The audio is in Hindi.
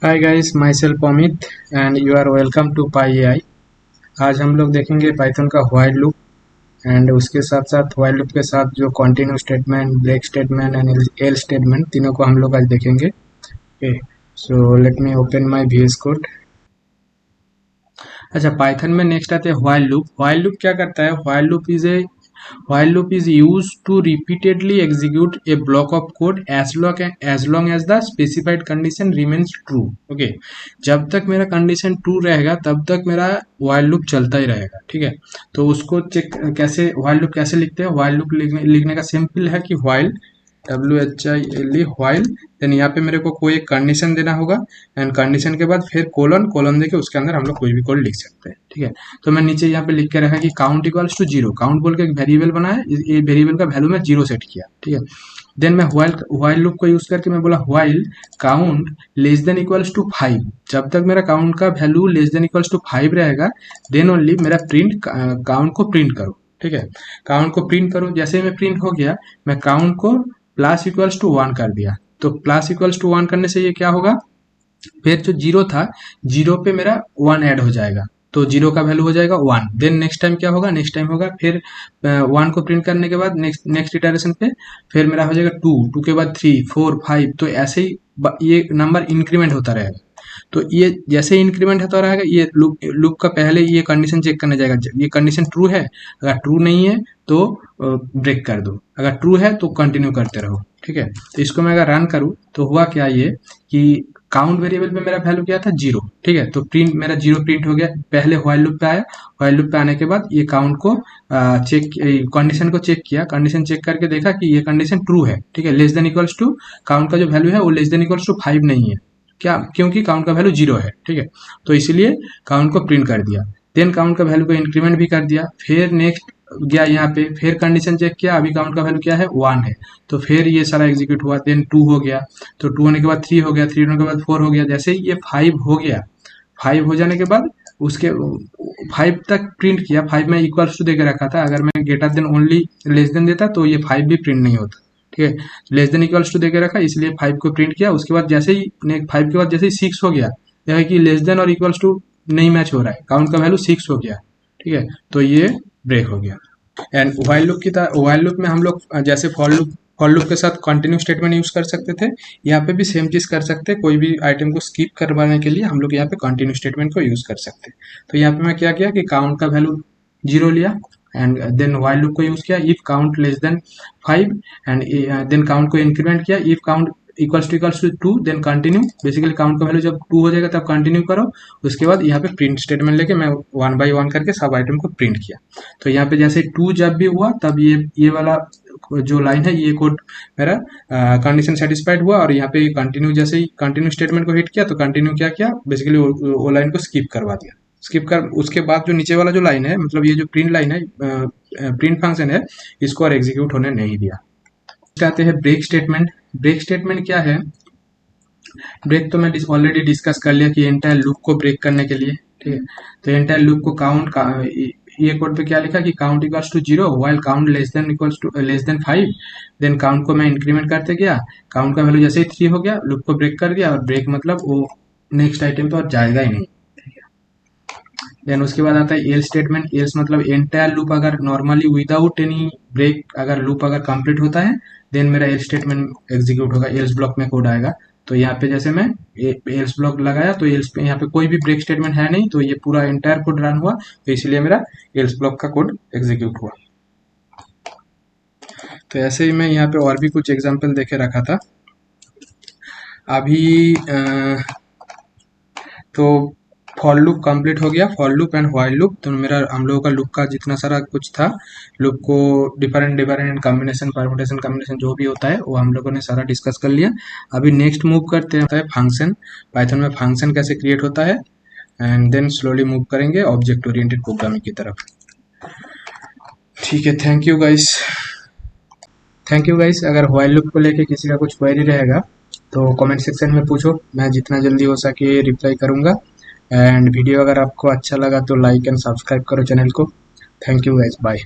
Hi guys, myself Amit and you are welcome to Pi AI. आज हम लोग देखेंगे पाइथन का व्हाइल लूप एंड उसके साथ साथ व्हाइल लूप के साथ जो continue statement, break statement and else statement, तीनों को हम लोग आज देखेंगे। Okay, so let me open my VS code. अच्छा, पाइथन में नेक्स्ट आते हैं व्हाइल लूप। व्हाइल लूप क्या करता है? While loop is used to repeatedly execute a block of code as long as the specified condition remains true. Okay, जब तक मेरा कंडीशन ट्रू रहेगा तब तक मेरा while loop चलता ही रहेगा। ठीक है, तो उसको चेक कैसे, while loop कैसे लिखते हैं? while loop लिखने का सिंपल है कि while WHILE while, देन यहाँ पे मेरे को कोई एक कंडीशन देना होगा एंड कंडीशन के बाद फिर कोलन कोलन देके उसके अंदर हम लोग कोई भी कोड लिख सकते हैं। ठीक है, तो मैं नीचे यहाँ पे लिख के रखा कि count equals to zero. Count बोल के एक वेरिएबल बनाया, ये वेरिएबल का वैल्यू मैं जीरो सेट किया। ठीक है, देन मैं व्हाइल लूप को यूज करके मैं बोला while count less than equals to 5। जब तक मेरा काउंट का value less than equals to 5 रहेगा देन ओनली मेरा प्रिंट काउंट को प्रिंट करो। ठीक है, काउंट को प्रिंट करो। जैसे ही मैं प्रिंट हो गया, मैं काउंट को प्लस इक्वल्स टू 1 कर दिया। तो प्लस इक्वल्स टू 1 करने से ये क्या होगा, फिर जो जीरो था, जीरो पे मेरा 1 ऐड हो जाएगा, तो जीरो का वैल्यू हो जाएगा 1। देन नेक्स्ट टाइम क्या होगा, नेक्स्ट टाइम होगा फिर 1 को प्रिंट करने के बाद नेक्स्ट इटरेशन पे फिर मेरा हो जाएगा 2 के बाद 3 4 5, तो ऐसे ही ये नंबर इंक्रीमेंट होता रहेगा। तो ये जैसे इंक्रीमेंट होता रहेगा, ये लूप का पहले ये कंडीशन चेक करने जाएगा, ये कंडीशन ट्रू है। अगर ट्रू नहीं है तो ब्रेक कर दो, अगर ट्रू है तो कंटिन्यू करते रहो। ठीक है, तो इसको मैं अगर रन करूँ तो हुआ क्या, ये कि काउंट वेरिएबल पे मेरा वैल्यू क्या था, जीरो। ठीक है, तो प्रिंट मेरा जीरो प्रिंट हो गया। पहले व्हाइल लूप पे आया, व्हाइल लूप पे आने के बाद ये काउंट को चेक, कंडीशन को चेक किया, कंडीशन चेक करके देखा कि ये कंडीशन ट्रू है। ठीक है, less than equals to, count का जो वैल्यू है वो लेस देन इक्वल्स टू 5 नहीं है, क्या, क्योंकि काउंट का वैल्यू जीरो है। ठीक है, तो इसलिए काउंट को प्रिंट कर दिया। देन काउंट का वैल्यू को इंक्रीमेंट भी कर दिया। फिर नेक्स्ट गया यहाँ पे, फिर कंडीशन चेक किया, अभी काउंट का वैल्यू क्या है, 1 है, तो फिर ये सारा एग्जीक्यूट हुआ। देन 2 हो गया, तो 2 होने के बाद 3 हो गया, 3 होने के बाद 4 हो गया। जैसे ही ये 5 हो गया, 5 हो जाने के बाद उसके 5 तक प्रिंट किया। 5 में इक्वल्स टू देके रखा था, अगर मैं greater than only less than देता तो ये 5 भी प्रिंट नहीं होता। ठीक है, लेस देन इक्वल्स टू देके रखा, इसलिए 5 को प्रिंट किया। उसके बाद जैसे ही 5 के बाद जैसे ही 6 हो गया, देखा कि लेस देन और इक्वल्स टू नहीं मैच हो रहा है, काउंट का वैल्यू 6 हो गया। ठीक है, तो ये ब्रेक हो गया। एंड व्हाइल लूप की तरह, व्हाइल लूप में हम लोग जैसे फॉर लूप के साथ कंटिन्यू स्टेटमेंट यूज कर सकते थे, यहाँ पे भी सेम चीज कर सकते हैं। कोई भी आइटम को स्किप करवाने के लिए हम लोग यहाँ पे कंटिन्यू स्टेटमेंट को यूज कर सकते हैं। तो यहाँ पे मैं क्या किया कि काउंट का वैल्यू जीरो लिया एंड देन व्हाइल लूप को यूज किया, if count less than 5 and then count को इंक्रीमेंट किया, if count equals to 2 then continue. Basically count का वैल्यू जब 2 हो जाएगा तब कंटिन्यू करो। उसके बाद यहाँ पे प्रिंट स्टेटमेंट लेके मैं 1 बाई 1 करके सब आइटम को प्रिंट किया। तो यहाँ पे जैसे 2 जब भी हुआ तब ये वाला जो लाइन है, ये कोड मेरा कंडीशन सेटिस्फाइड हुआ। और यहाँ पे कंटिन्यू, जैसे ही कंटिन्यू स्टेटमेंट को हिट किया तो कंटिन्यू क्या किया, बेसिकली वो लाइन को स्किप करवा दिया। स्किप कर, उसके बाद जो नीचे वाला जो लाइन है, मतलब ये जो प्रिंट लाइन है, प्रिंट फंक्शन है, इसको और एग्जीक्यूट होने नहीं दिया। आते हैं ब्रेक स्टेटमेंट। ब्रेक स्टेटमेंट क्या है? ब्रेक तो मैं ऑलरेडी डिस्कस कर लिया कि एंटायर लूप को ब्रेक करने के लिए। ठीक है, तो एंटायर लूप को काउंट का, ये कोड पे क्या लिखा कि count equals to zero while count less than equals to less than 5। Then count को मैं इंक्रीमेंट करते गया, काउंट का वैल्यू जैसे ही 3 हो गया, लूप को ब्रेक कर दिया। और ब्रेक मतलब वो नेक्स्ट आइटम पे और जाएगा ही नहीं। देन उसके बाद आता है एल्स स्टेटमेंट। एल्स मतलब एंटायर लूप अगर नॉर्मली विदाउट एनी ब्रेक अगर लूप अगर कंप्लीट होता है देन मेरा एल्स स्टेटमेंट एग्जीक्यूट होगा, एल्स ब्लॉक में कोड आएगा। तो यहाँ पे जैसे मैं एल्स ब्लॉक लगाया तो एल्स पे यहाँ पे कोई भी ब्रेक स्टेटमेंट है नहीं, तो ये पूरा एंटायर कोड रन हुआ, तो इसलिए मेरा एल्स ब्लॉक का कोड एग्जीक्यूट हुआ। तो ऐसे ही मैं यहाँ पे और भी कुछ एग्जाम्पल देके रखा था अभी। तो फॉर लूप कंप्लीट हो गया, for loop and while loop. तो मेरा हम लोगों का लूप का जितना सारा कुछ था, लूप को डिफरेंट कॉम्बिनेशन, परमुटेशन, कॉम्बिनेशन जो भी होता है वो हम लोगों ने सारा डिस्कस कर लिया। अभी नेक्स्ट मूव करते हैं फंक्शन। पाइथन में फंक्शन कैसे क्रिएट होता है एंड देन स्लोली मूव करेंगे ऑब्जेक्ट ओरिएंटेड प्रोग्रामिंग की तरफ। ठीक है, thank you guys. Thank you guys. अगर व्हाइल लूप को लेके किसी का कुछ क्वेरी रहेगा तो कमेंट सेक्शन में पूछो, मैं जितना जल्दी हो सके रिप्लाई करूंगा। एंड वीडियो अगर आपको अच्छा लगा तो लाइक एंड सब्सक्राइब करो चैनल को। Thank you guys, bye.